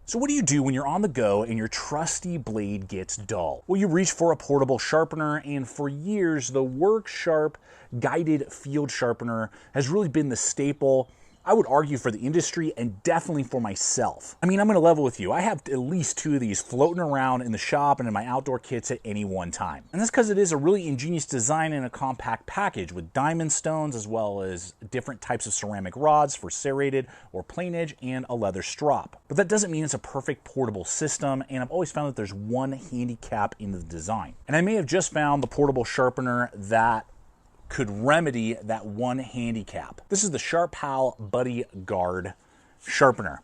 So what do you do when you're on the go and your trusty blade gets dull? Well, you reach for a portable sharpener, and for years, the WorkSharp guided field sharpener has really been the staple, I would argue, for the industry and definitely for myself. I mean, I'm gonna level with you. I have at least 2 of these floating around in the shop and in my outdoor kits at any one time. And that's because it is a really ingenious design in a compact package with diamond stones as well as different types of ceramic rods for serrated or plain edge and a leather strop. But that doesn't mean it's a perfect portable system, and I've always found that there's one handicap in the design. And I may have just found the portable sharpener that could remedy that one handicap. This is the SharpPal Buddy Guard sharpener.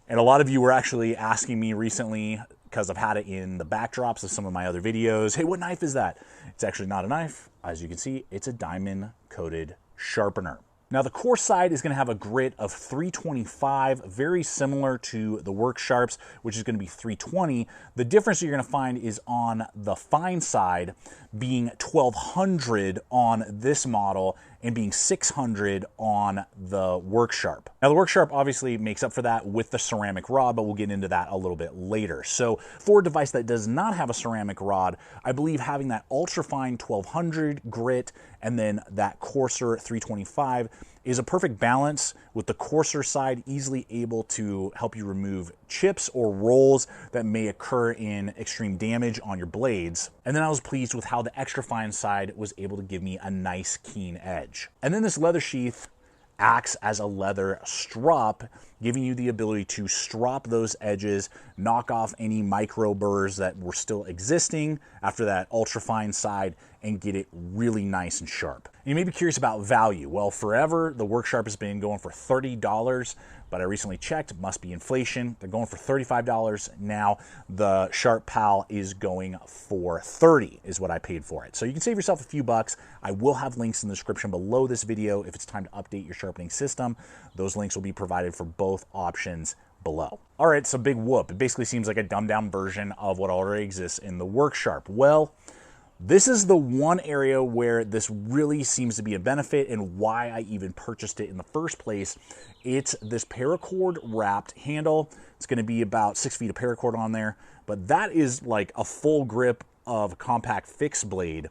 And a lot of you were actually asking me recently, because I've had it in the backdrops of some of my other videos, hey, what knife is that? It's actually not a knife. As you can see, it's a diamond coated sharpener. Now the coarse side is going to have a grit of 325, very similar to the WorkSharps, which is going to be 320. The difference you're going to find is on the fine side being 1200 on this model and being 600 on the WorkSharp. Now the WorkSharp obviously makes up for that with the ceramic rod, but we'll get into that a little bit later. So for a device that does not have a ceramic rod, I believe having that ultra fine 1200 grit and then that coarser 325 is a perfect balance, with the coarser side easily able to help you remove chips or rolls that may occur in extreme damage on your blades. And then I was pleased with how the extra fine side was able to give me a nice keen edge. And then this leather sheath acts as a leather strop, giving you the ability to strop those edges, knock off any micro burrs that were still existing after that ultra fine side, and get it really nice and sharp. And you may be curious about value. Well, forever, the WorkSharp has been going for $30, but I recently checked, must be inflation. They're going for $35 now. The SharpPal is going for $30 is what I paid for it. So you can save yourself a few bucks. I will have links in the description below this video if it's time to update your sharpening system. Those links will be provided for both options below. All right, so big whoop. It basically seems like a dumbed down version of what already exists in the WorkSharp. Well, this is the one area where this really seems to be a benefit and why I even purchased it in the first place. It's this paracord wrapped handle. It's going to be about 6 feet of paracord on there, but that is like a full grip of a compact fixed blade.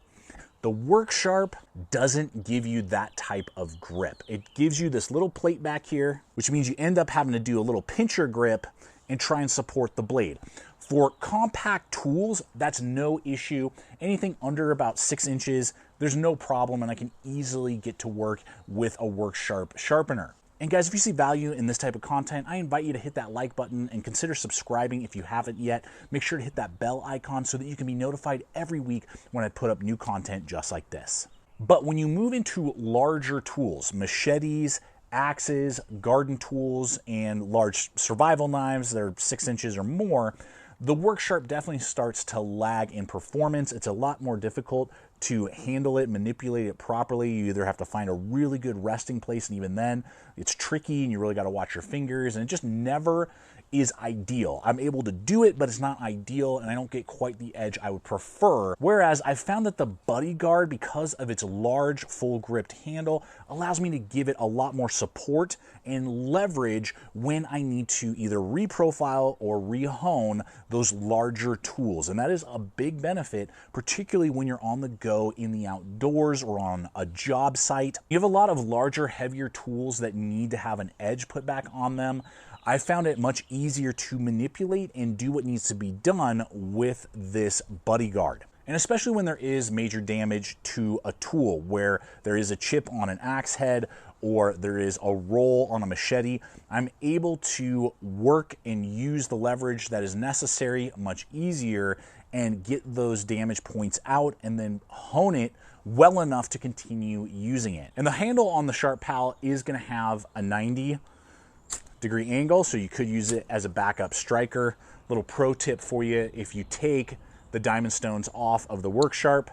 The WorkSharp doesn't give you that type of grip. It gives you this little plate back here, which means you end up having to do a little pincher grip and try and support the blade. For compact tools, that's no issue. Anything under about 6 inches, there's no problem, and I can easily get to work with a WorkSharp sharpener. And guys, if you see value in this type of content, I invite you to hit that like button and consider subscribing if you haven't yet. Make sure to hit that bell icon so that you can be notified every week when I put up new content just like this. But when you move into larger tools, machetes, axes, garden tools, and large survival knives that are 6 inches or more, the WorkSharp definitely starts to lag in performance. It's a lot more difficult to handle it, manipulate it properly. You either have to find a really good resting place, and even then, it's tricky, and you really got to watch your fingers, and it just never is ideal. I'm able to do it, but it's not ideal, and I don't get quite the edge I would prefer. Whereas I found that the Buddy Guard, because of its large, full-gripped handle, allows me to give it a lot more support and leverage when I need to either reprofile or rehone those larger tools. And that is a big benefit, particularly when you're on the go in the outdoors or on a job site. You have a lot of larger, heavier tools that need to have an edge put back on them. I found it much easier to manipulate and do what needs to be done with this Buddy Guard. And especially when there is major damage to a tool, where there is a chip on an axe head or there is a roll on a machete, I'm able to work and use the leverage that is necessary much easier and get those damage points out and then hone it well enough to continue using it. And the handle on the SharpPal is going to have a 90-degree angle, so you could use it as a backup striker. Little pro tip for you: if you take the diamond stones off of the WorkSharp,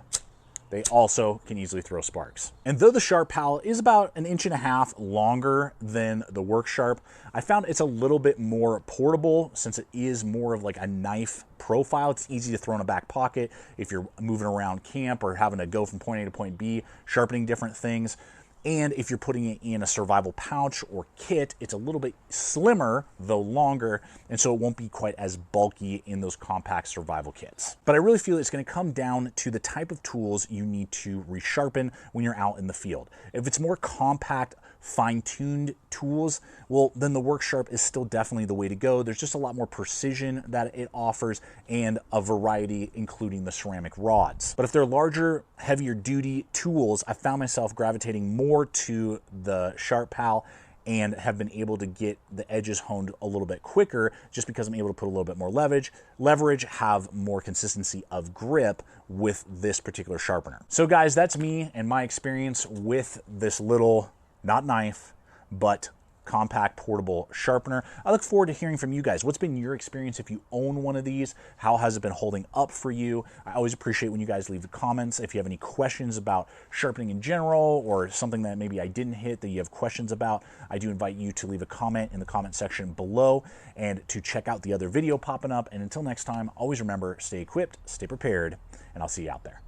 they also can easily throw sparks. And though the SharpPal is about 1.5 inches longer than the WorkSharp, I found it's a little bit more portable since it is more of like a knife profile. It's easy to throw in a back pocket if you're moving around camp or having to go from point A to point B, sharpening different things. And if you're putting it in a survival pouch or kit, it's a little bit slimmer, though longer, and so it won't be quite as bulky in those compact survival kits. But I really feel it's going to come down to the type of tools you need to resharpen when you're out in the field. If it's more compact, fine-tuned tools, well, then the Work Sharp is still definitely the way to go. There's just a lot more precision that it offers and a variety, including the ceramic rods. But if they're larger, heavier duty tools, I found myself gravitating more to the Sharp Pal and have been able to get the edges honed a little bit quicker just because I'm able to put a little bit more leverage, have more consistency of grip with this particular sharpener. So guys, that's me and my experience with this little, not knife, but compact portable sharpener. I look forward to hearing from you guys. What's been your experience if you own one of these? How has it been holding up for you? I always appreciate when you guys leave the comments. If you have any questions about sharpening in general or something that maybe I didn't hit that you have questions about, I do invite you to leave a comment in the comment section below and to check out the other video popping up. And until next time, always remember, stay equipped, stay prepared, and I'll see you out there.